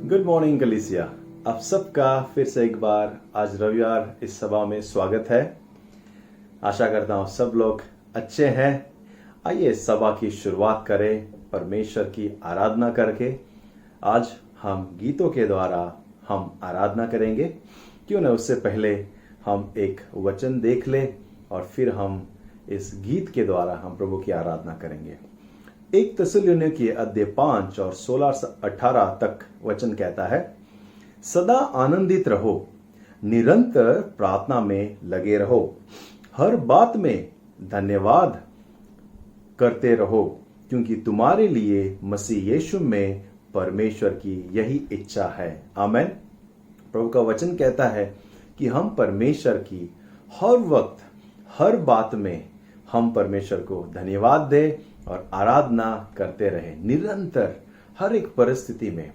Good morning कलीसिया। आप सबका फिर से एक बार आज रविवार इस सभा में स्वागत है। आशा करता हूँ सब लोग अच्छे हैं। आइए सभा की शुरुआत करें परमेश्वर की आराधना करके। आज हम गीतों के द्वारा हम आराधना करेंगे। क्यों न उससे पहले हम एक वचन देख ले और फिर हम इस गीत के द्वारा हम प्रभु की आराधना करेंगे। एक थिस्सलुनीके अध्याय 5 और 16 से 18 तक वचन कहता है, सदा आनंदित रहो, निरंतर प्रार्थना में लगे रहो, हर बात में धन्यवाद करते रहो, क्योंकि तुम्हारे लिए मसीह यीशु में परमेश्वर की यही इच्छा है। आमेन। प्रभु का वचन कहता है कि हम परमेश्वर की हर वक्त हर बात में हम परमेश्वर को धन्यवाद दें और आराधना करते रहे, निरंतर हर एक परिस्थिति में,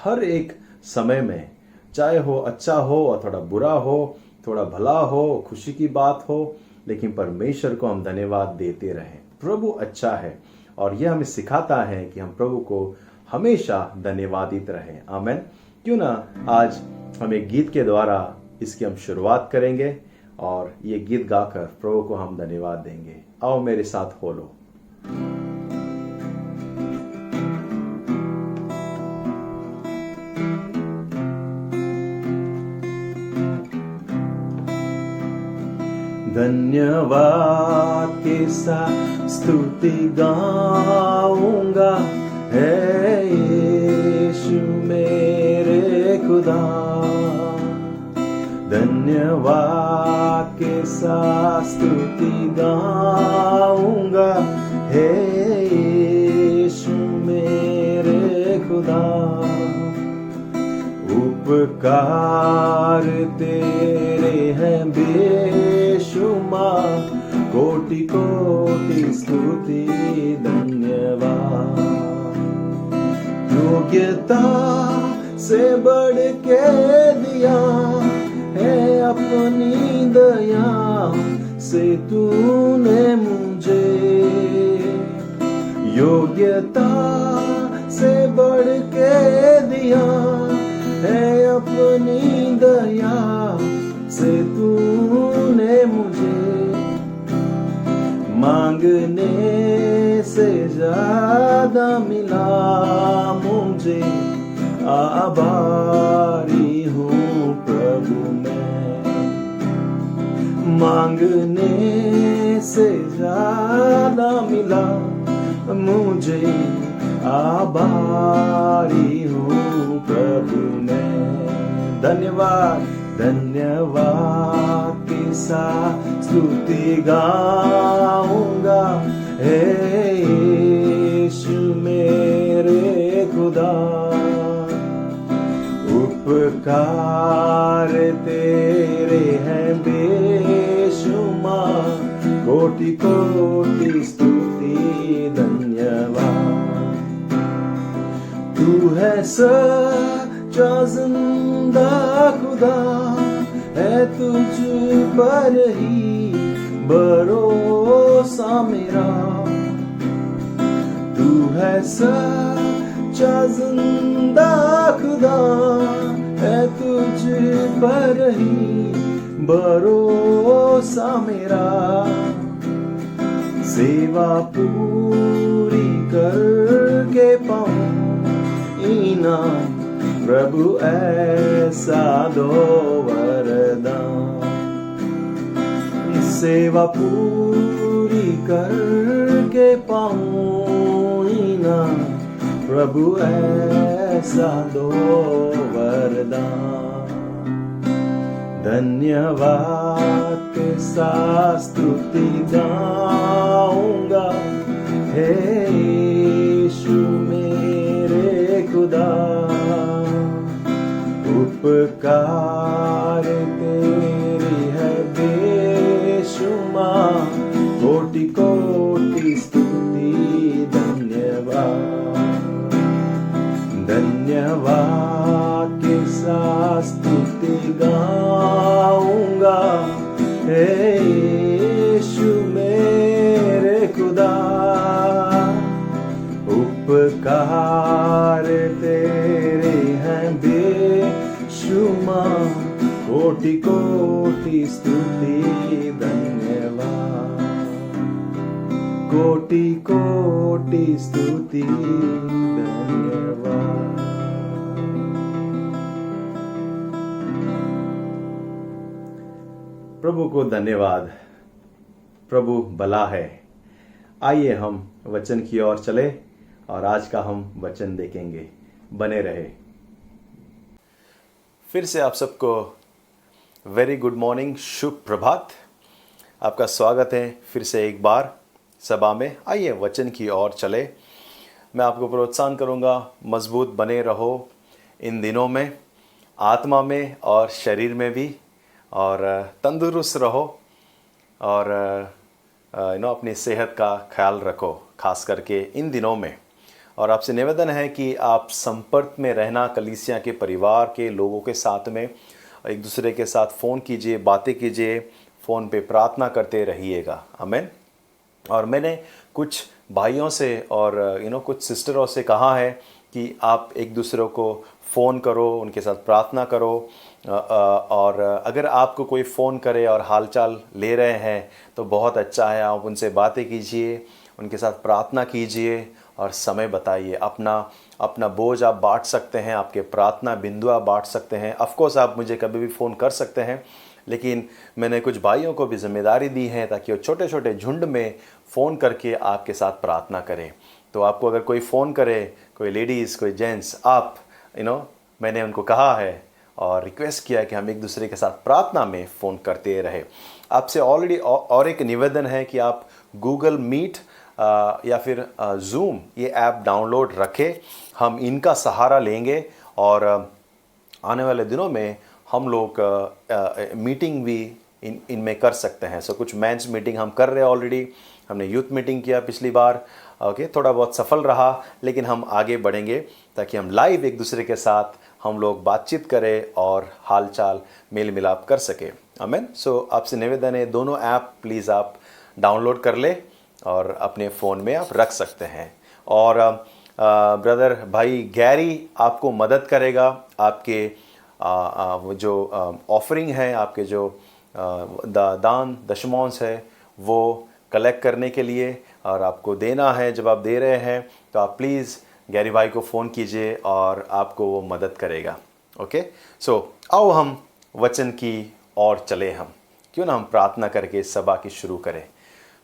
हर एक समय में, चाहे हो अच्छा हो और थोड़ा बुरा हो, थोड़ा भला हो, खुशी की बात हो, लेकिन परमेश्वर को हम धन्यवाद देते रहें। प्रभु अच्छा है और यह हमें सिखाता है कि हम प्रभु को हमेशा धन्यवादित रहें। आमेन। क्यों ना आज हम एक गीत के द्वारा इसकी हम शुरुआत करेंगे और ये गीत गाकर प्रभु को हम धन्यवाद देंगे। आओ मेरे साथ बोलो। धन्यवाद के साथ स्तुति गाऊंगा, है यीशु मेरे खुदा। धन्यवाद के साथ स्तुति गाऊंगा, है यीशु मेरे खुदा। उपकार तेरे हैं बेशुमार, कोटि कोटि स्तुति धन्यवाद। योग्यता से बढ़ के दिया है अपनी दया से तूने मुझे, योग्यता से बढ़ के दिया है अपनी दया से तूने मुझे। मांगने से ज्यादा मिला मुझे, आभारी हूँ प्रभु मैं। मांगने से ज्यादा मिला मुझे, आभारी हूँ प्रभु मैं। धन्यवाद धन्यवाद के साथ स्तुति गाऊंगा, हे यीशु मेरे खुदा। उपकार तेरे हैं बेशुमार, कोटि कोटि स्तुति धन्यवाद। तू है सच्चा जिंदा खुदा, है तुझ पर ही भरोसा मेरा। तू है सच्चा जिंदा खुदा, है तुझ पर ही भरोसा मेरा। सेवा पूरी करके पाऊं इनाम, प्रभु ऐसा दो वरदान। सेवा पूरी करके पाऊं इनाम, प्रभु ऐसा दो वरदान। धन्यवाद के साथ स्तुति गाऊंगा, हे यीशु मेरे खुदा। उपकार तेरी है बेशुमार, कोटि कोटि स्तुति धन्यवाद। धन्यवाद के साथ स्तुति गाऊंगा, हे यीशु मेरे खुदा। उपकार तेरे हैं कोटि कोटि स्तुति धन्यवाद, कोटि कोटि स्तुति धन्यवाद। प्रभु को धन्यवाद। प्रभु भला है। आइए हम वचन की ओर चले और आज का हम वचन देखेंगे। बने रहे। फिर से आप सबको वेरी गुड मॉर्निंग, शुभ प्रभात। आपका स्वागत है फिर से एक बार सभा में। आइए वचन की ओर चले। मैं आपको प्रोत्साहन करूंगा, मजबूत बने रहो इन दिनों में, आत्मा में और शरीर में भी, और तंदुरुस्त रहो और अपनी सेहत का ख्याल रखो, खास करके इन दिनों में। और आपसे निवेदन है कि आप संपर्क में रहना, कलीसिया के परिवार के लोगों के साथ में एक दूसरे के साथ फ़ोन कीजिए, बातें कीजिए, फ़ोन पे प्रार्थना करते रहिएगा। आमीन। और मैंने कुछ भाइयों से और कुछ सिस्टरों से कहा है कि आप एक दूसरे को फ़ोन करो, उनके साथ प्रार्थना करो। और अगर आपको कोई फ़ोन करे और हालचाल ले रहे हैं तो बहुत अच्छा है, आप उनसे बातें कीजिए, उनके साथ प्रार्थना कीजिए और समय बताइए। अपना बोझ आप बांट सकते हैं, आपके प्रार्थना बिंदु आप बांट सकते हैं। ऑफकोर्स आप मुझे कभी भी फ़ोन कर सकते हैं, लेकिन मैंने कुछ भाइयों को भी जिम्मेदारी दी है ताकि वो छोटे छोटे झुंड में फ़ोन करके आपके साथ प्रार्थना करें। तो आपको अगर कोई फ़ोन करे, कोई लेडीज़, कोई जेंट्स, आप मैंने उनको कहा है और रिक्वेस्ट किया कि हम एक दूसरे के साथ प्रार्थना में फ़ोन करते रहे। आपसे ऑलरेडी और एक निवेदन है कि आप गूगल मीट या फिर जूम ये ऐप डाउनलोड रखें। हम इनका सहारा लेंगे और आने वाले दिनों में हम लोग मीटिंग भी इनमें कर सकते हैं। सो कुछ मेंस मीटिंग हम कर रहे हैं ऑलरेडी। हमने यूथ मीटिंग किया पिछली बार, ओके, थोड़ा बहुत सफल रहा, लेकिन हम आगे बढ़ेंगे ताकि हम लाइव एक दूसरे के साथ हम लोग बातचीत करें और हालचाल मेल मिलाप कर सके। आमीन। सो आपसे निवेदन है, दोनों ऐप प्लीज़ आप डाउनलोड कर ले और अपने फ़ोन में आप रख सकते हैं। और ब्रदर भाई गैरी आपको मदद करेगा, आपके जो ऑफरिंग है, आपके जो दान दशमांश है वो कलेक्ट करने के लिए, और आपको देना है। जब आप दे रहे हैं तो आप प्लीज़ गैरी भाई को फ़ोन कीजिए और आपको वो मदद करेगा। ओके, सो आओ हम वचन की ओर चले। हम क्यों ना हम प्रार्थना करके सभा की शुरू करें।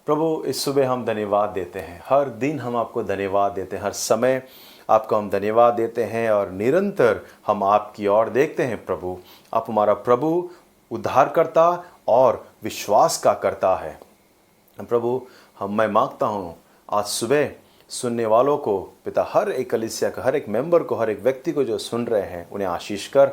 प्रभु, इस सुबह हम धन्यवाद देते हैं, हर दिन हम आपको धन्यवाद देते हैं, हर समय आपको हम धन्यवाद देते हैं और निरंतर हम आपकी ओर देखते हैं। प्रभु, आप हमारा प्रभु, उद्धारकर्ता और विश्वास का करता है। प्रभु, मैं मांगता हूँ आज सुबह सुनने वालों को पिता, हर एक कलीसिया का हर एक मेंबर को, हर एक व्यक्ति को जो सुन रहे हैं उन्हें आशीष कर,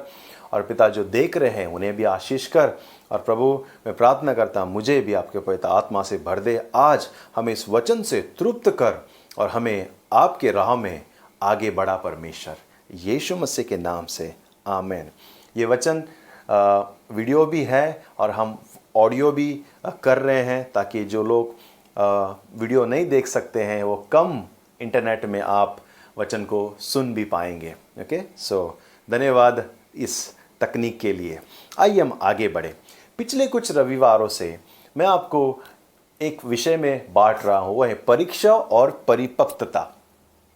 और पिता जो देख रहे हैं उन्हें भी आशीष कर। और प्रभु, मैं प्रार्थना करता हूँ मुझे भी आपके पवित्र आत्मा से भर दे। आज हमें इस वचन से तृप्त कर और हमें आपके राह में आगे बढ़ा परमेश्वर, यीशु मसीह के नाम से, आमीन। ये वचन वीडियो भी है और हम ऑडियो भी कर रहे हैं ताकि जो लोग वीडियो नहीं देख सकते हैं वो कम इंटरनेट में आप वचन को सुन भी पाएंगे। ओके, सो धन्यवाद इस तकनीक के लिए। आइए हम आगे बढ़े। पिछले कुछ रविवारों से मैं आपको एक विषय में बांट रहा हूँ, वह है परीक्षा और परिपक्वता।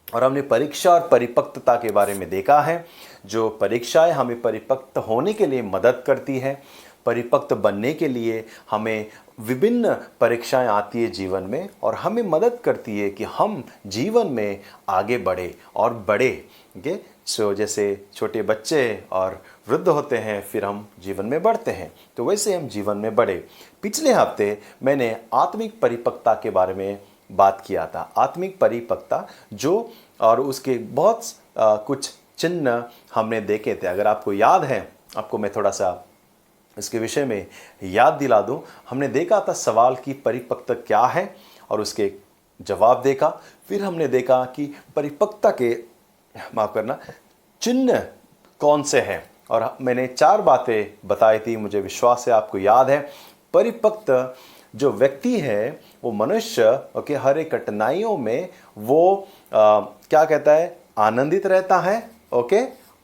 और हमने परीक्षा और परिपक्वता के बारे में देखा है। जो परीक्षाएं हमें परिपक्व होने के लिए मदद करती हैं, परिपक्व बनने के लिए हमें विभिन्न परीक्षाएं आती है जीवन में और हमें मदद करती है कि हम जीवन में आगे बढ़े और बढ़े। ओके, सो जैसे छोटे बच्चे और वृद्ध होते हैं फिर हम जीवन में बढ़ते हैं, तो वैसे हम जीवन में बढ़े। पिछले हफ्ते मैंने आत्मिक परिपक्वता के बारे में बात किया था। आत्मिक परिपक्वता जो, और उसके बहुत कुछ चिन्ह हमने देखे थे। अगर आपको याद है, आपको मैं थोड़ा सा इसके विषय में याद दिला दूं। हमने देखा था सवाल की परिपक्वता क्या है और उसके जवाब देखा। फिर हमने देखा कि परिपक्वता के, माफ करना, चिन्ह कौन से हैं, और मैंने 4 बातें बताई थी, मुझे विश्वास है आपको याद है। परिपक्व जो व्यक्ति है वो मनुष्य, ओके, हर एक कठिनाइयों में वो क्या कहता है, आनंदित रहता है, ओके,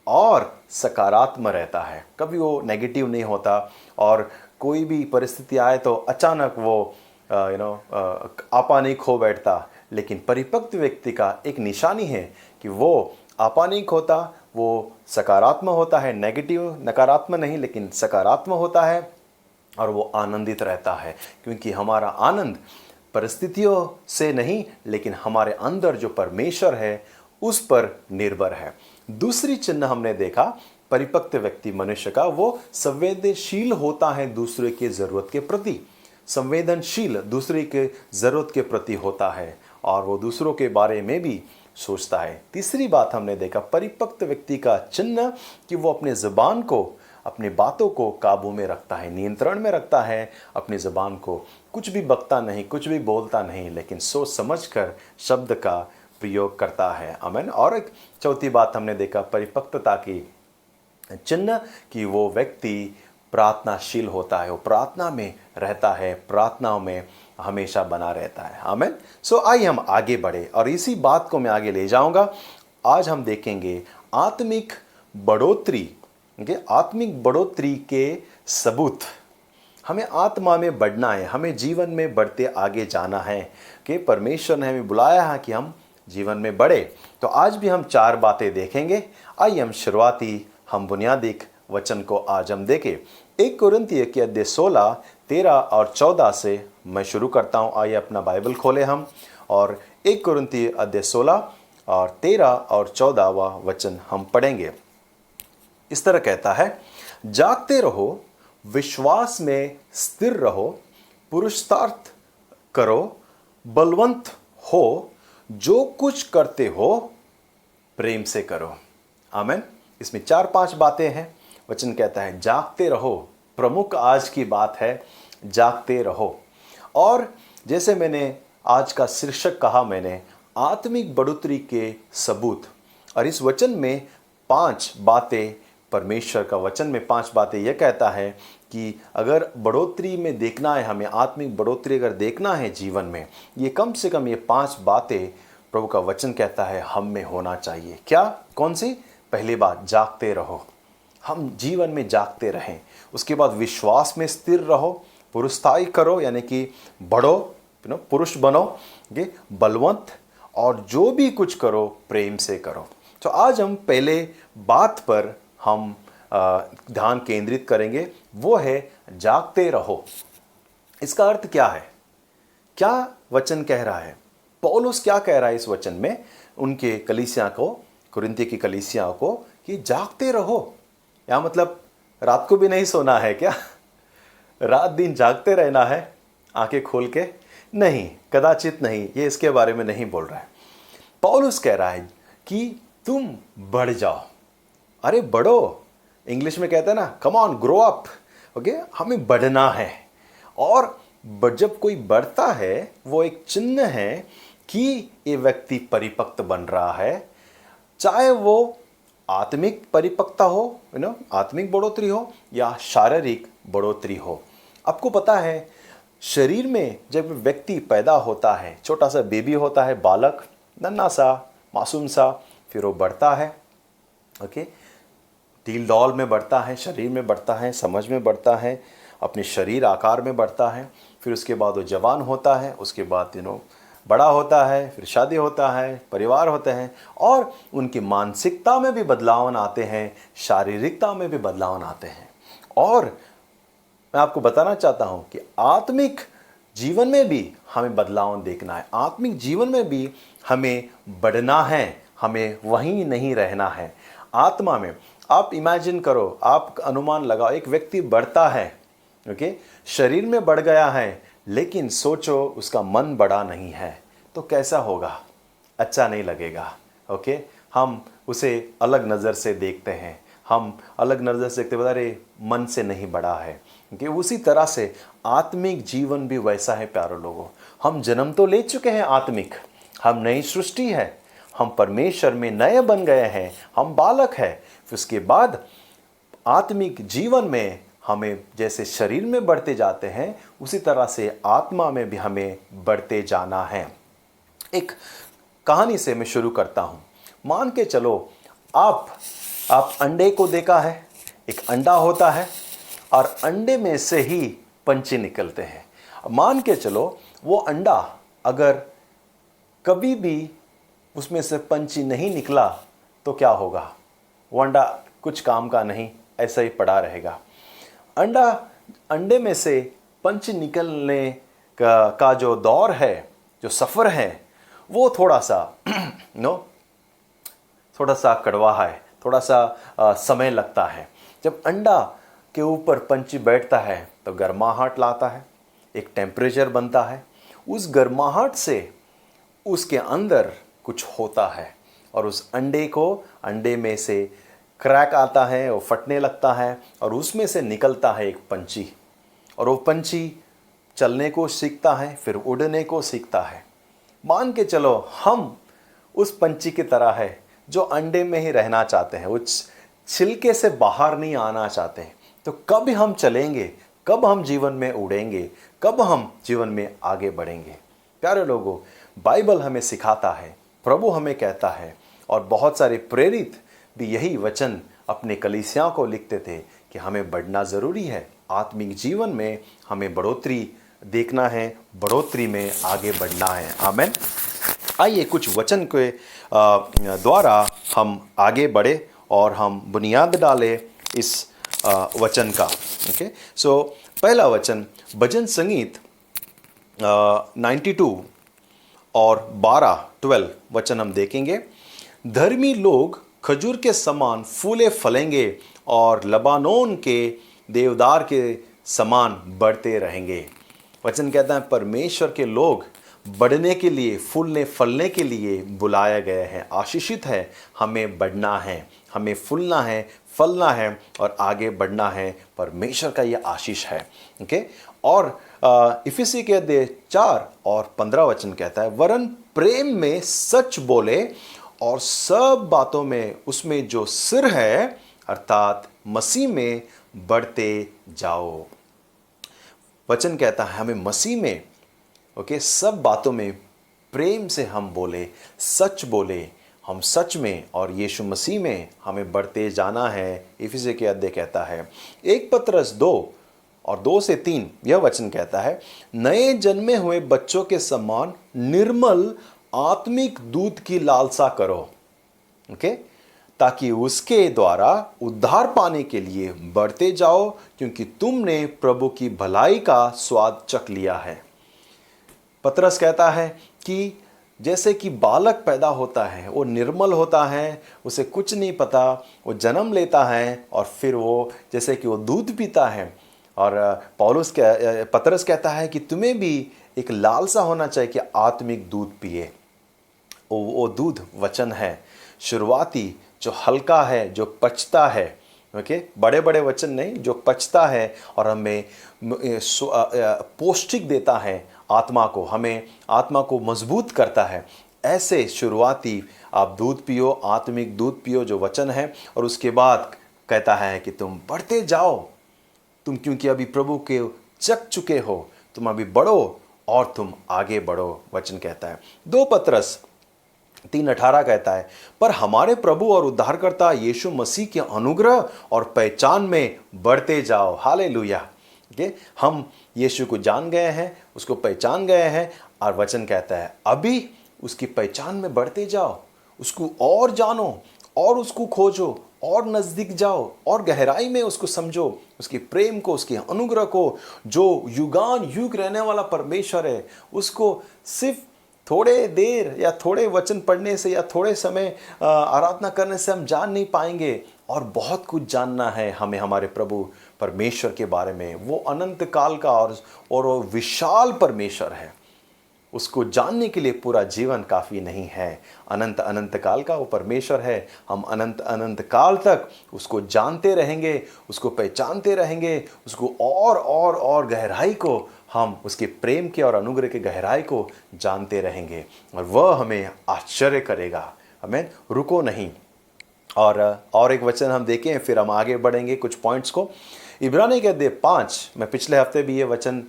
और सकारात्मक रहता है, कभी वो नेगेटिव नहीं होता। और कोई भी परिस्थिति आए तो अचानक वो आपा नहीं खो बैठता। लेकिन परिपक्व व्यक्ति का एक निशानी है कि वो आपा नहीं खोता, वो सकारात्मक होता है, नेगेटिव नकारात्मक नहीं लेकिन सकारात्मक होता है, और वो आनंदित रहता है। क्योंकि हमारा आनंद परिस्थितियों से नहीं लेकिन हमारे अंदर जो परमेश्वर है उस पर निर्भर है। दूसरी चिन्ह हमने देखा परिपक्व व्यक्ति मनुष्य का, वो संवेदनशील होता है दूसरे के जरूरत के प्रति, संवेदनशील दूसरे के जरूरत के प्रति होता है और वो दूसरों के बारे में भी सोचता है। तीसरी बात हमने देखा परिपक्व व्यक्ति का चिन्ह कि वो अपने जुबान को, अपनी बातों को काबू में रखता है, नियंत्रण में रखता है अपनी जुबान को, कुछ भी बकता नहीं, कुछ भी बोलता नहीं, लेकिन सोच समझकर शब्द का प्रयोग करता है। आमीन। और एक चौथी बात हमने देखा परिपक्वता की चिन्ह कि वो व्यक्ति प्रार्थनाशील होता है, वो प्रार्थना में रहता है, प्रार्थनाओं में हमेशा बना रहता है। आमीन। सो आइए हम आगे बढ़े और इसी बात को मैं आगे ले जाऊंगा। आज हम देखेंगे आत्मिक बढ़ोतरी, आत्मिक बढ़ोतरी के सबूत। हमें आत्मा में बढ़ना है, हमें जीवन में बढ़ते आगे जाना है कि परमेश्वर ने हमें बुलाया है कि हम जीवन में बढ़े। तो आज भी हम 4 बातें देखेंगे। आइए हम बुनियादी वचन को आज हम देखें। 1 कोरिन्थियों के अध्याय 16, 13 और 14 से मैं शुरू करता हूं। आइए अपना बाइबल खोले हम और 1 कोरिन्थियों अध्याय 16 और 13 और 14वां वचन हम पढ़ेंगे। इस तरह कहता है, जागते रहो, विश्वास में स्थिर रहो, पुरुषार्थ करो, बलवंत हो, जो कुछ करते हो प्रेम से करो। आमीन। इसमें 4-5 बातें हैं। वचन कहता है जागते रहो, प्रमुख आज की बात है जागते रहो। और जैसे मैंने आज का शीर्षक कहा, मैंने आत्मिक बढ़ोतरी के सबूत, और इस वचन में 5 बातें, परमेश्वर का वचन में 5 बातें यह कहता है कि अगर बढ़ोतरी में देखना है, हमें आत्मिक बढ़ोतरी अगर देखना है जीवन में, ये कम से कम ये 5 बातें प्रभु का वचन कहता है हम में होना चाहिए। क्या, कौन सी? पहली बात, जागते रहो, हम जीवन में जागते रहें। उसके बाद विश्वास में स्थिर रहो, पुरुषार्थी करो यानी कि बढ़ो, पुरुष बनो, बलवंत, और जो भी कुछ करो प्रेम से करो। तो आज हम पहले बात पर हम ध्यान केंद्रित करेंगे, वो है जागते रहो। इसका अर्थ क्या है? क्या वचन कह रहा है? पौलुस क्या कह रहा है इस वचन में उनके कलीसिया को, कुरिन्थी की कलीसिया को, कि जागते रहो। या मतलब रात को भी नहीं सोना है क्या? रात दिन जागते रहना है आंखें खोल के? नहीं, कदाचित नहीं, ये इसके बारे में नहीं बोल रहा है। पौलुस कह रहा है कि तुम बढ़ जाओ। अरे बढ़ो, इंग्लिश में कहते हैं ना, come on grow up. Okay, हमें बढ़ना है। और जब कोई बढ़ता है वो एक चिन्ह है कि ये व्यक्ति परिपक्व बन रहा है, चाहे वो आत्मिक परिपक्वता हो, आत्मिक बढ़ोतरी हो या शारीरिक बढ़ोतरी हो। आपको पता है शरीर में जब व्यक्ति पैदा होता है, छोटा सा बेबी होता है, बालक, नन्हा सा, मासूम सा, फिर वो बढ़ता है। ओके, तिल डौल में बढ़ता है, शरीर में बढ़ता है, समझ में बढ़ता है, अपने शरीर आकार में बढ़ता है। फिर उसके बाद वो जवान होता है, उसके बाद बड़ा होता है, फिर शादी होता है, परिवार होते हैं, और उनकी मानसिकता में भी बदलाव आते हैं, शारीरिकता में भी बदलाव आते हैं। और मैं आपको बताना चाहता हूं कि आत्मिक जीवन में भी हमें बदलाव देखना है, आत्मिक जीवन में भी हमें बढ़ना है, हमें वहीं नहीं रहना है। आत्मा में आप इमेजिन करो, आप अनुमान लगाओ, एक व्यक्ति बढ़ता है, ओके, शरीर में बढ़ गया है, लेकिन सोचो उसका मन बड़ा नहीं है, तो कैसा होगा? अच्छा नहीं लगेगा। ओके, हम उसे अलग नज़र से देखते हैं, हम अलग नज़र से देखते हैं, अरे मन से नहीं बढ़ा है। कि उसी तरह से आत्मिक जीवन भी वैसा है प्यारे लोगों। हम जन्म तो ले चुके हैं आत्मिक, हम नई सृष्टि है, हम परमेश्वर में नए बन गए हैं, हम बालक हैं। फिर उसके बाद आत्मिक जीवन में हमें जैसे शरीर में बढ़ते जाते हैं, उसी तरह से आत्मा में भी हमें बढ़ते जाना है। एक कहानी से मैं शुरू करता हूं। मान के चलो आप आप अंडे को देखा है, एक अंडा होता है और अंडे में से ही पंछी निकलते हैं। मान के चलो वो अंडा अगर कभी भी उसमें से पंछी नहीं निकला तो क्या होगा? वो अंडा कुछ काम का नहीं, ऐसा ही पड़ा रहेगा। अंडे में से पंछी निकलने का जो दौर है, जो सफ़र है, वो थोड़ा सा थोड़ा सा कड़वा है, थोड़ा सा समय लगता है। जब अंडा के ऊपर पंछी बैठता है तो गर्माहट लाता है, एक टेम्परेचर बनता है। उस गर्माहट से उसके अंदर कुछ होता है और उस अंडे में से क्रैक आता है, वो फटने लगता है और उसमें से निकलता है एक पंछी। और वो पंछी चलने को सीखता है, फिर उड़ने को सीखता है। मान के चलो हम उस पंछी की तरह है जो अंडे में ही रहना चाहते हैं, वो छिलके से बाहर नहीं आना चाहते हैं। तो कब हम चलेंगे, कब हम जीवन में उड़ेंगे, कब हम जीवन में आगे बढ़ेंगे? प्यारे लोगों, बाइबल हमें सिखाता है, प्रभु हमें कहता है, और बहुत सारे प्रेरित भी यही वचन अपने कलीसियाओं को लिखते थे कि हमें बढ़ना ज़रूरी है। आत्मिक जीवन में हमें बढ़ोतरी देखना है, बढ़ोतरी में आगे बढ़ना है। आमेन। आइए कुछ वचन के द्वारा हम आगे बढ़े और हम बुनियाद डालें इस वचन का। ओके, सो पहला वचन भजन संगीत 92 और 12 वचन हम देखेंगे। धर्मी लोग खजूर के समान फूले फलेंगे और लबानोन के देवदार के समान बढ़ते रहेंगे। वचन कहता है परमेश्वर के लोग बढ़ने के लिए, फूलने फलने के लिए बुलाया गया है। आशीषित है, हमें बढ़ना है, हमें फूलना है, फलना है और आगे बढ़ना है। परमेश्वर का यह आशीष है। ओके, और इफिसी के अध्याय 4 और 15 वचन कहता है वरन प्रेम में सच बोले और सब बातों में उसमें जो सिर है अर्थात मसीह में बढ़ते जाओ। वचन कहता है हमें मसीह में, ओके, सब बातों में प्रेम से हम बोले, सच बोले, हम सच में और यीशु मसीह में हमें बढ़ते जाना है। इफिसी के अध्याय कहता है 1 पतरस 2 और 2 से 3 यह वचन कहता है नए जन्मे हुए बच्चों के समान निर्मल आत्मिक दूध की लालसा करो, ओके, ताकि उसके द्वारा उद्धार पाने के लिए बढ़ते जाओ, क्योंकि तुमने प्रभु की भलाई का स्वाद चख लिया है। पतरस कहता है कि जैसे कि बालक पैदा होता है, वो निर्मल होता है, उसे कुछ नहीं पता, वो जन्म लेता है और फिर वो जैसे कि वो दूध पीता है। और पतरस कहता है कि तुम्हें भी एक लालसा होना चाहिए कि आत्मिक दूध पिए। वो दूध वचन है, शुरुआती जो हल्का है, जो पचता है, ओके, बड़े बड़े वचन नहीं, जो पचता है और हमें पौष्टिक देता है आत्मा को, हमें आत्मा को मजबूत करता है। ऐसे शुरुआती आप दूध पियो, आत्मिक दूध पियो जो वचन है, और उसके बाद कहता है कि तुम बढ़ते जाओ, तुम क्योंकि अभी प्रभु के चख चुके हो, तुम अभी बढ़ो और तुम आगे बढ़ो। वचन कहता है 2 पतरस 3:18 कहता है पर हमारे प्रभु और उद्धारकर्ता यीशु मसीह के अनुग्रह और पहचान में बढ़ते जाओ। हालेलुया। हम यीशु को जान गए हैं, उसको पहचान गए हैं, और वचन कहता है अभी उसकी पहचान में बढ़ते जाओ, उसको और जानो और उसको खोजो और नज़दीक जाओ और गहराई में उसको समझो, उसके प्रेम को, उसके अनुग्रह को, जो युगान युग रहने वाला परमेश्वर है, उसको सिर्फ थोड़े देर या थोड़े वचन पढ़ने से या थोड़े समय आराधना करने से हम जान नहीं पाएंगे, और बहुत कुछ जानना है हमें हमारे प्रभु परमेश्वर के बारे में। वो अनंत काल का और वो विशाल परमेश्वर है, उसको जानने के लिए पूरा जीवन काफ़ी नहीं है। अनंत अनंत काल का वो परमेश्वर है, हम अनंत अनंत काल तक उसको जानते रहेंगे, उसको पहचानते रहेंगे, उसको और गहराई को, हम उसके प्रेम के और अनुग्रह के गहराई को जानते रहेंगे, और वह हमें आश्चर्य करेगा। हमें रुको नहीं। और एक वचन हम देखें, फिर हम आगे बढ़ेंगे कुछ पॉइंट्स को। इब्रानी के अध्याय 5, मैं पिछले हफ्ते भी ये वचन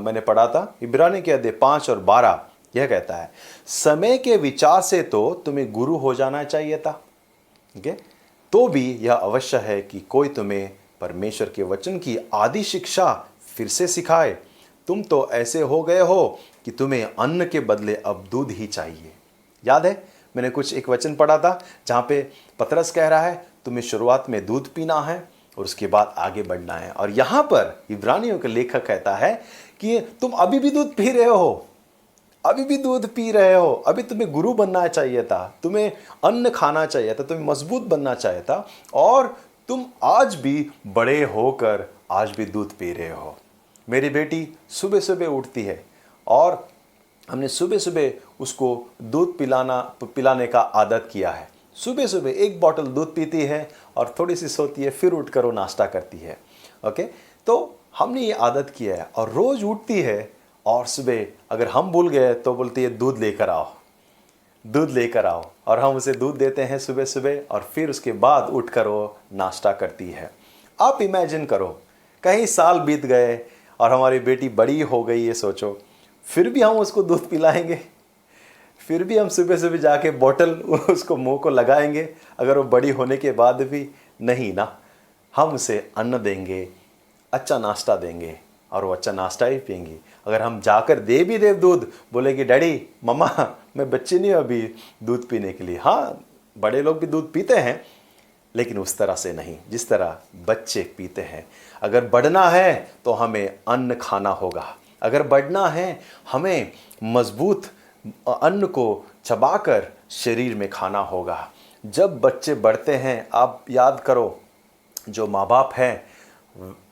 मैंने पढ़ा था। इब्रानी के अध्याय 5 और 12 यह कहता है समय के विचार से तो तुम्हें गुरु हो जाना चाहिए था। ठीक है, तो भी यह अवश्य है कि कोई तुम्हें परमेश्वर के वचन की आदि शिक्षा फिर से सिखाए। तुम तो ऐसे हो गए हो कि तुम्हें अन्न के बदले अब दूध ही चाहिए। याद है मैंने कुछ एक वचन पढ़ा था जहाँ पे पतरस कह रहा है तुम्हें शुरुआत में दूध पीना है और उसके बाद आगे बढ़ना है। और यहाँ पर इब्रानियों के लेखक कहता है कि तुम अभी भी दूध पी रहे हो, अभी भी दूध पी रहे हो। अभी तुम्हें गुरु बनना चाहिए था, तुम्हें अन्न खाना चाहिए था, तुम्हें मजबूत बनना चाहिए था, और तुम आज भी बड़े होकर आज भी दूध पी रहे हो। मेरी बेटी सुबह सुबह उठती है और हमने सुबह सुबह उसको दूध पिलाने का आदत किया है। सुबह सुबह एक बोतल दूध पीती है और थोड़ी सी सोती है, फिर उठकर वो नाश्ता करती है। ओके, तो हमने ये आदत किया है और रोज़ उठती है और सुबह अगर हम भूल गए तो बोलती है दूध लेकर आओ, दूध लेकर आओ, और हम उसे दूध देते हैं सुबह सुबह और फिर उसके बाद उठकर वो नाश्ता करती है। आप इमेजिन करो कई साल बीत गए और हमारी बेटी बड़ी हो गई है, सोचो, फिर भी हम उसको दूध पिलाएंगे? फिर भी हम सुबह सुबह जाके बोतल उसको मुंह को लगाएंगे अगर वो बड़ी होने के बाद भी? नहीं ना, हम उसे अन्न देंगे, अच्छा नाश्ता देंगे और वो अच्छा नाश्ता ही पिएंगी। अगर हम जाकर दे भी दे दूध, बोलेगी डैडी मम्मा मैं बच्ची नहीं हूँ अभी दूध पीने के लिए। हाँ, बड़े लोग भी दूध पीते हैं लेकिन उस तरह से नहीं जिस तरह बच्चे पीते हैं। अगर बढ़ना है तो हमें अन्न खाना होगा, अगर बढ़ना है हमें मजबूत अन्न को चबाकर शरीर में खाना होगा। जब बच्चे बढ़ते हैं, आप याद करो जो माँ बाप हैं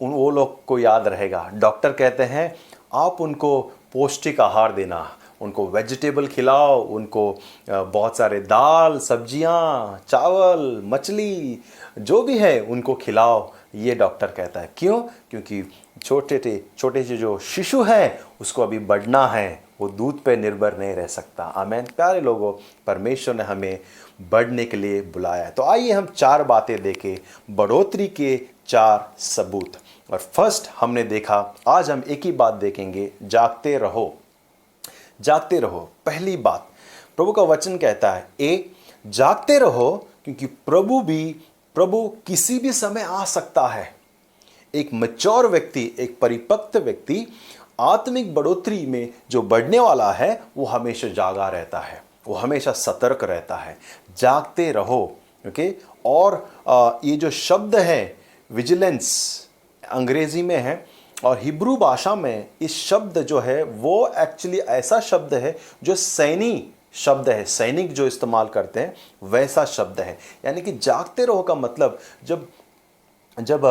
वो लोग को याद रहेगा, डॉक्टर कहते हैं आप उनको पौष्टिक आहार देना, उनको वेजिटेबल खिलाओ, उनको बहुत सारे दाल सब्जियां चावल मछली जो भी है उनको खिलाओ, ये डॉक्टर कहता है। क्यों? क्योंकि छोटे से जो शिशु है उसको अभी बढ़ना है, वो दूध पे निर्भर नहीं रह सकता। आमीन। प्यारे लोगों, परमेश्वर ने हमें बढ़ने के लिए बुलाया है। तो आइए हम 4 बातें देखें, बढ़ोतरी के 4 सबूत। और फर्स्ट हमने देखा, आज हम एक ही बात देखेंगे, जागते रहो, जागते रहो। पहली बात प्रभु का वचन कहता है जागते रहो क्योंकि प्रभु किसी भी समय आ सकता है। एक मैच्योर व्यक्ति, एक परिपक्व व्यक्ति आत्मिक बढ़ोतरी में जो बढ़ने वाला है वो हमेशा जागा रहता है, वो हमेशा सतर्क रहता है। जागते रहो। ओके, और ये जो शब्द है विजिलेंस अंग्रेजी में है और हिब्रू भाषा में इस शब्द जो है वो एक्चुअली ऐसा शब्द है जो सैनिक शब्द है, सैनिक जो इस्तेमाल करते हैं वैसा शब्द है। यानी कि जागते रहो का मतलब जब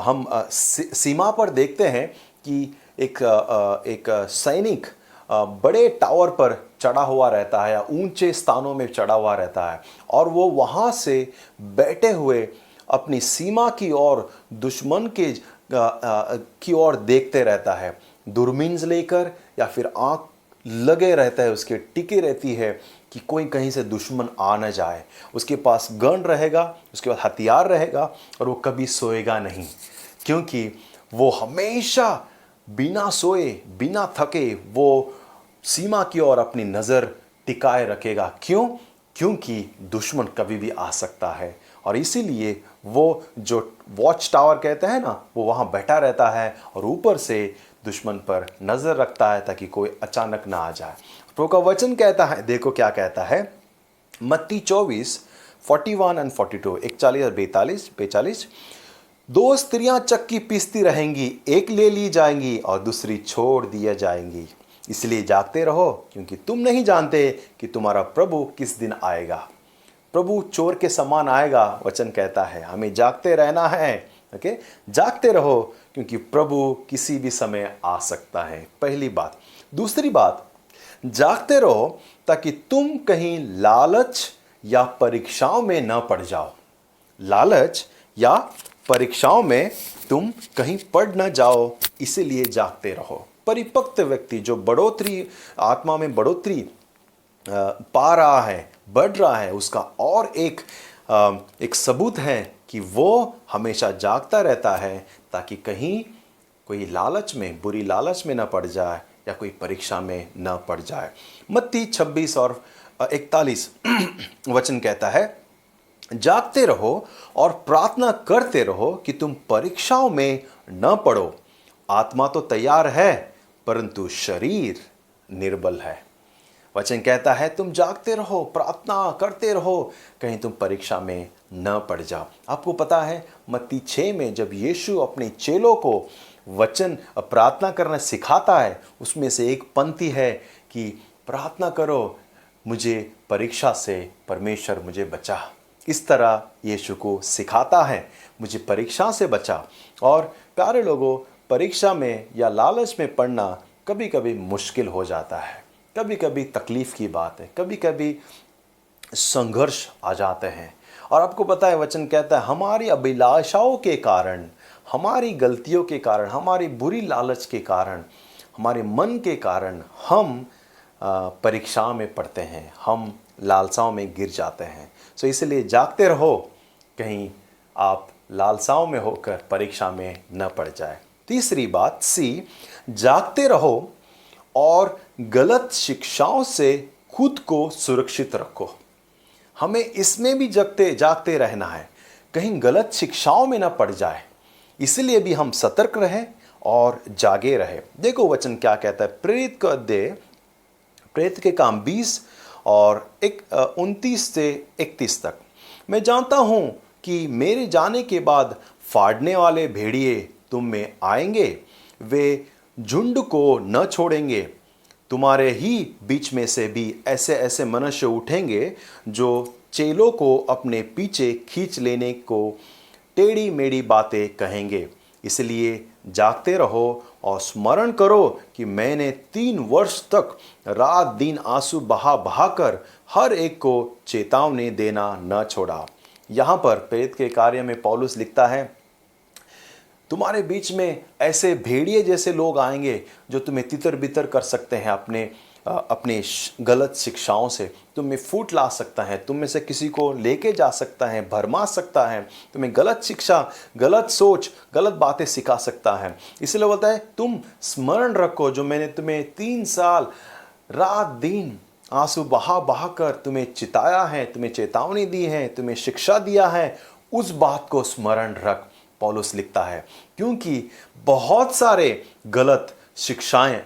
हम सीमा पर देखते हैं कि एक सैनिक बड़े टावर पर चढ़ा हुआ रहता है या ऊंचे स्थानों में चढ़ा हुआ रहता है और वो वहाँ से बैठे हुए अपनी सीमा की ओर, दुश्मन की ओर देखते रहता है, दूरबीन लेकर या फिर आँख लगे रहता है, उसके टिके रहती है कि कोई कहीं से दुश्मन आ न जाए। उसके पास गन रहेगा, उसके पास हथियार रहेगा और वो कभी सोएगा नहीं, क्योंकि वो हमेशा बिना सोए बिना थके वो सीमा की ओर अपनी नज़र टिकाए रखेगा। क्यों? क्योंकि दुश्मन कभी भी आ सकता है और इसीलिए वो जो वॉच टावर कहते हैं ना, वो वहाँ बैठा रहता है और ऊपर से दुश्मन पर नज़र रखता है ताकि कोई अचानक ना आ जाए। प्रभु का वचन कहता है, देखो क्या कहता है, मत्ती 24:41 और 42, 41 और 42, 2 स्त्रियां चक्की पीसती रहेंगी, एक ले ली जाएंगी और दूसरी छोड़ दिया जाएंगी। इसलिए जागते रहो क्योंकि तुम नहीं जानते कि तुम्हारा प्रभु किस दिन आएगा। प्रभु चोर के समान आएगा, वचन कहता है। हमें जागते रहना है। ओके, जागते रहो क्योंकि प्रभु किसी भी समय आ सकता है, पहली बात। दूसरी बात, जागते रहो ताकि तुम कहीं लालच या परीक्षाओं में न पड़ जाओ। लालच या परीक्षाओं में तुम कहीं पड़ न जाओ, इसीलिए जागते रहो। परिपक्व व्यक्ति जो बढ़ोतरी, आत्मा में बढ़ोतरी पा रहा है, बढ़ रहा है, उसका और एक सबूत है कि वो हमेशा जागता रहता है ताकि कहीं कोई लालच में, बुरी लालच में न पड़ जाए या कोई परीक्षा में न पड़ जाए। मत्ती 26 और 41 वचन कहता है, जागते रहो और प्रार्थना करते रहो कि तुम परीक्षाओं में न पड़ो। आत्मा तो तैयार है परंतु शरीर निर्बल है। वचन कहता है तुम जागते रहो, प्रार्थना करते रहो, कहीं तुम परीक्षा में न पड़ जाओ। आपको पता है मत्ती 6 में जब यीशु अपने चेलों को वचन प्रार्थना करना सिखाता है, उसमें से एक पंक्ति है कि प्रार्थना करो मुझे परीक्षा से परमेश्वर मुझे बचा। इस तरह यीशु को सिखाता है मुझे परीक्षा से बचा। और प्यारे लोगों, परीक्षा में या लालच में पड़ना कभी कभी मुश्किल हो जाता है, कभी कभी तकलीफ की बात है, कभी कभी संघर्ष आ जाते हैं। और आपको पता है वचन कहता है हमारी अभिलाषाओं के कारण, हमारी गलतियों के कारण, हमारी बुरी लालच के कारण, हमारे मन के कारण हम परीक्षा में पड़ते हैं, हम लालसाओं में गिर जाते हैं। सो इसलिए जागते रहो, कहीं आप लालसाओं में होकर परीक्षा में न पड़ जाए। तीसरी बात सी, जागते रहो और गलत शिक्षाओं से खुद को सुरक्षित रखो। हमें इसमें भी जागते रहना है, कहीं गलत शिक्षाओं में न पड़ जाए। इसलिए भी हम सतर्क रहें और जागे रहे। देखो वचन क्या कहता है, प्रेरित के काम 20 और 29 से 31 तक। मैं जानता हूं कि मेरे जाने के बाद फाड़ने वाले भेड़िए तुम में आएंगे, वे झुंड को न छोड़ेंगे। तुम्हारे ही बीच में से भी ऐसे ऐसे मनुष्य उठेंगे जो चेलों को अपने पीछे खींच लेने को टेढ़ी मेढ़ी बातें कहेंगे। इसलिए जागते रहो और स्मरण करो कि मैंने 3 वर्ष तक रात दिन आंसू बहा बहा कर हर एक को चेतावनी देना न छोड़ा। यहाँ पर प्रेरित के कार्य में पौलुस लिखता है तुम्हारे बीच में ऐसे भेड़िए जैसे लोग आएंगे जो तुम्हें तितर बितर कर सकते हैं अपने गलत शिक्षाओं से। तुम्हें फूट ला सकता है, तुम में से किसी को लेके जा सकता है, भरमा सकता है, तुम्हें गलत शिक्षा, गलत सोच, गलत बातें सिखा सकता है। इसलिए बोलता है तुम स्मरण रखो जो मैंने तुम्हें 3 साल रात दिन आंसू बहा बहा कर तुम्हें चिताया है, तुम्हें चेतावनी दी है, तुम्हें शिक्षा दिया है, उस बात को स्मरण रख। पौलुस लिखता है क्योंकि बहुत सारे गलत शिक्षाएं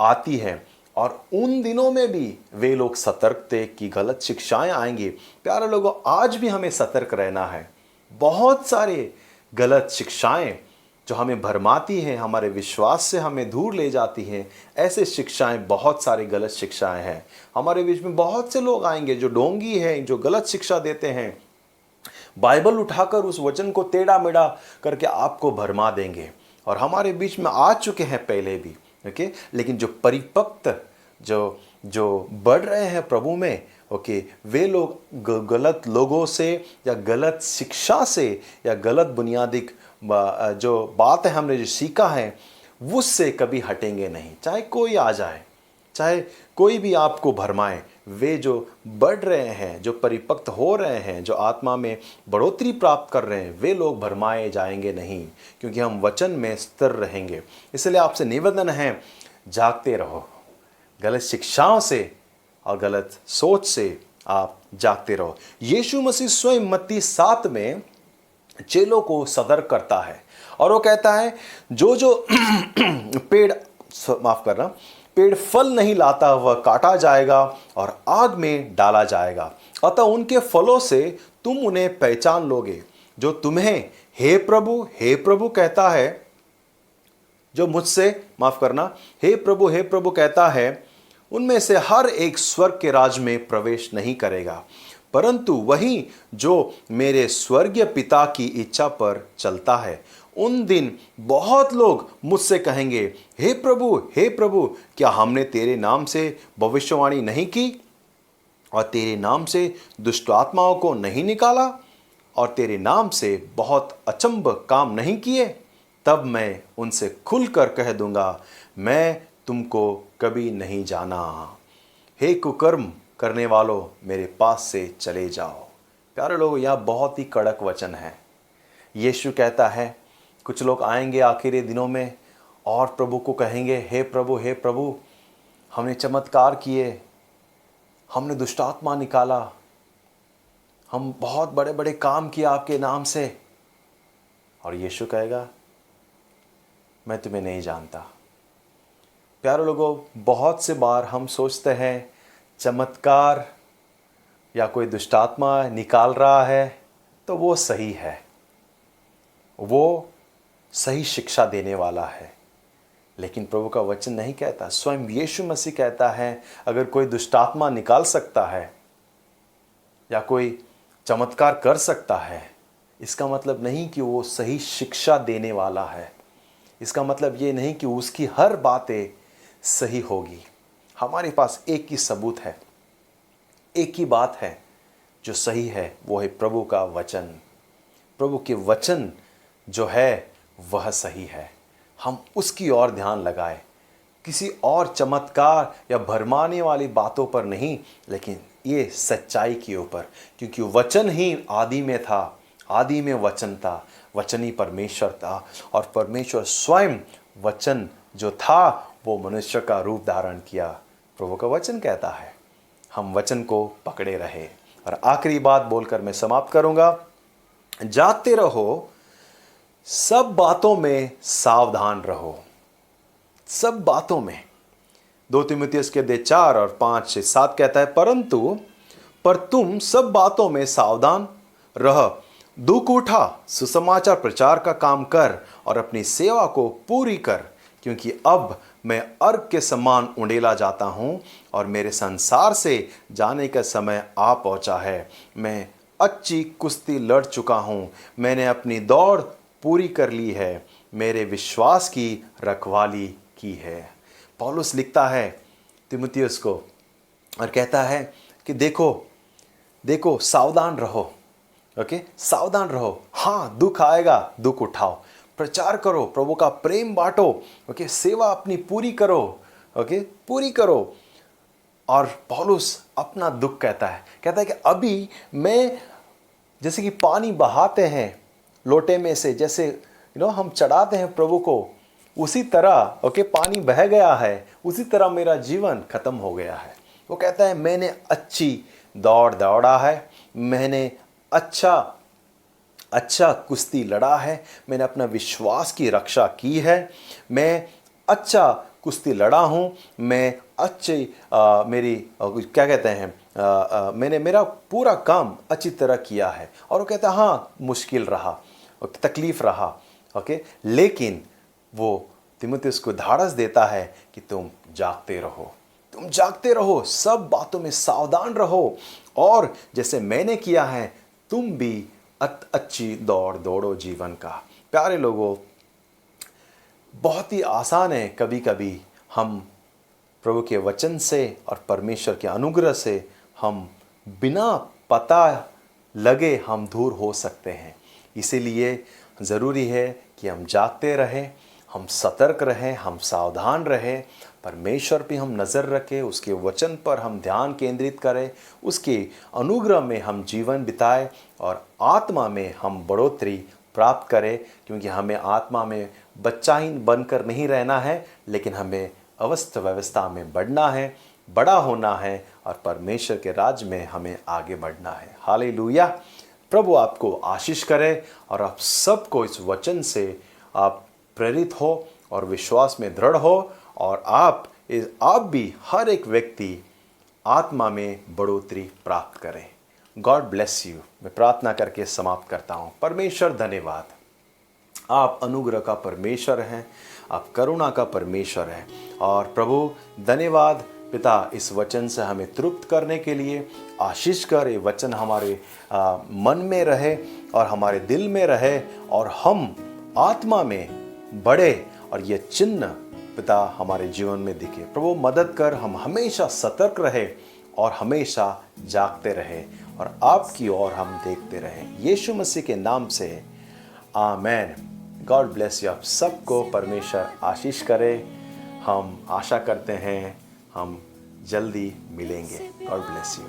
आती हैं और उन दिनों में भी वे लोग सतर्क थे कि गलत शिक्षाएं आएंगी। प्यारे लोगों, आज भी हमें सतर्क रहना है। बहुत सारे गलत शिक्षाएं जो हमें भरमाती हैं, हमारे विश्वास से हमें दूर ले जाती हैं, ऐसे शिक्षाएं, बहुत सारी गलत शिक्षाएं हैं। हमारे बीच में बहुत से लोग आएंगे जो ढोंगी हैं, जो गलत शिक्षा देते हैं, बाइबल उठाकर उस वचन को टेढ़ा मेढ़ा करके आपको भरमा देंगे। और हमारे बीच में आ चुके हैं पहले भी, ओके। लेकिन जो परिपक्व जो बढ़ रहे हैं प्रभु में, ओके, वे लोग गलत लोगों से या गलत शिक्षा से या गलत बुनियादी जो बात है हमने जो सीखा है उससे कभी हटेंगे नहीं। चाहे कोई आ जाए, चाहे कोई भी आपको भरमाए, वे जो बढ़ रहे हैं, जो परिपक्व हो रहे हैं, जो आत्मा में बढ़ोतरी प्राप्त कर रहे हैं, वे लोग भरमाए जाएंगे नहीं, क्योंकि हम वचन में स्थिर रहेंगे। इसलिए आपसे निवेदन है, जागते रहो, गलत शिक्षाओं से और गलत सोच से आप जागते रहो। यीशु मसीह स्वयं मत्ती 7 में चेलों को सतर्क करता है और वो कहता है जो जो पेड़ फल नहीं लाता वह काटा जाएगा और आग में डाला जाएगा। अतः उनके फलों से तुम उन्हें पहचान लोगे। जो तुम्हें हे प्रभु कहता है, जो मुझसे हे प्रभु कहता है, उनमें से हर एक स्वर्ग के राज में प्रवेश नहीं करेगा, परंतु वही जो मेरे स्वर्गीय पिता की इच्छा पर चलता है। उन दिन बहुत लोग मुझसे कहेंगे, हे प्रभु, क्या हमने तेरे नाम से भविष्यवाणी नहीं की और तेरे नाम से दुष्ट आत्माओं को नहीं निकाला और तेरे नाम से बहुत अचंभ काम नहीं किए? तब मैं उनसे खुलकर कह दूंगा, मैं तुमको कभी नहीं जाना। हे कुकर्म करने वालों, मेरे पास से चले जाओ। प्यारे लोगों, यह बहुत ही कड़क वचन है। यीशु कहता है कुछ लोग आएंगे आखिरी दिनों में और प्रभु को कहेंगे, हे प्रभु, हमने चमत्कार किए, हमने दुष्टात्मा निकाला, हम बहुत बड़े बड़े काम किए आपके नाम से। और यीशु कहेगा, मैं तुम्हें नहीं जानता। प्यारे लोगों, बहुत से बार हम सोचते हैं चमत्कार या कोई दुष्टात्मा निकाल रहा है तो वो सही है, वो सही शिक्षा देने वाला है। लेकिन प्रभु का वचन नहीं कहता, स्वयं यीशु मसीह कहता है अगर कोई दुष्टात्मा निकाल सकता है या कोई चमत्कार कर सकता है, इसका मतलब नहीं कि वो सही शिक्षा देने वाला है। इसका मतलब ये नहीं कि उसकी हर बातें सही होगी। हमारे पास एक ही सबूत है, एक ही बात है जो सही है, वो है प्रभु का वचन। प्रभु के वचन जो है वह सही है। हम उसकी ओर ध्यान लगाएं, किसी और चमत्कार या भरमाने वाली बातों पर नहीं, लेकिन ये सच्चाई के ऊपर। क्योंकि वचन ही आदि में था, आदि में वचन था, वचन ही परमेश्वर था, और परमेश्वर स्वयं वचन जो था वो मनुष्य का रूप धारण किया। प्रभु का वचन कहता है हम वचन को पकड़े रहे। और आखिरी बात बोलकर मैं समाप्त करूंगा, जागते रहो, सब बातों में सावधान रहो। सब बातों में। 2 तीमुथियुस के 4 और 5 से 7 कहता है, पर तुम सब बातों में सावधान रह, दुख उठा, सुसमाचार प्रचार का काम कर और अपनी सेवा को पूरी कर, क्योंकि अब मैं अर्घ के समान उंडेला जाता हूं और मेरे संसार से जाने का समय आ पहुंचा है। मैं अच्छी कुश्ती लड़ चुका हूं, मैंने अपनी दौड़ पूरी कर ली है, मेरे विश्वास की रखवाली की है। पौलुस लिखता है तीमुथियुस को और कहता है कि देखो सावधान रहो। ओके, सावधान रहो। हाँ, दुख आएगा, दुख उठाओ, प्रचार करो, प्रभु का प्रेम बांटो। ओके, सेवा अपनी पूरी करो। ओके, पूरी करो। और पौलुस अपना दुख कहता है कि अभी मैं, जैसे कि पानी बहाते हैं लोटे में से, जैसे हम चढ़ाते हैं प्रभु को, उसी तरह पानी बह गया है, उसी तरह मेरा जीवन खत्म हो गया है। वो कहता है मैंने अच्छी दौड़ दौड़ा है, मैंने अच्छा कुश्ती लड़ा है, मैंने अपना विश्वास की रक्षा की है, मैं अच्छा कुश्ती लड़ा हूँ, मैं अच्छी मेरी क्या कहते हैं मैंने मेरा पूरा काम अच्छी तरह किया है। और वो कहता है हाँ, मुश्किल रहा, तकलीफ रहा, ओके, लेकिन वो तीमुथियुस को धाड़स देता है कि तुम जागते रहो, सब बातों में सावधान रहो, और जैसे मैंने किया है तुम भी अच्छी दौड़ दौड़ो जीवन का। प्यारे लोगों, बहुत ही आसान है कभी कभी हम प्रभु के वचन से और परमेश्वर के अनुग्रह से हम बिना पता लगे हम दूर हो सकते हैं। इसीलिए ज़रूरी है कि हम जागते रहें, हम सतर्क रहें, हम सावधान रहें, परमेश्वर पे हम नज़र रखें, उसके वचन पर हम ध्यान केंद्रित करें, उसके अनुग्रह में हम जीवन बिताएं और आत्मा में हम बढ़ोतरी प्राप्त करें। क्योंकि हमें आत्मा में बच्चा ही बनकर नहीं रहना है, लेकिन हमें अवस्था व्यवस्था में बढ़ना है, बड़ा होना है, और परमेश्वर के राज्य में हमें आगे बढ़ना है। हालेलुया। प्रभु आपको आशीष करे और आप सबको इस वचन से आप प्रेरित हो और विश्वास में दृढ़ हो, और आप भी हर एक व्यक्ति आत्मा में बढ़ोतरी प्राप्त करें। God bless you. मैं प्रार्थना करके समाप्त करता हूँ। परमेश्वर धन्यवाद, आप अनुग्रह का परमेश्वर हैं, आप करुणा का परमेश्वर हैं। और प्रभु धन्यवाद पिता, इस वचन से हमें तृप्त करने के लिए आशीष कर, ये वचन हमारे मन में रहे और हमारे दिल में रहे, और हम आत्मा में बढ़े, और ये चिन्ह पिता हमारे जीवन में दिखे। प्रभु मदद कर, हम हमेशा सतर्क रहे और हमेशा जागते रहे, और आपकी ओर हम देखते रहे। यीशु मसीह के नाम से आमेन। God bless you. आप सबको परमेश्वर आशीष करे। हम आशा करते हैं हम जल्दी मिलेंगे। God bless you.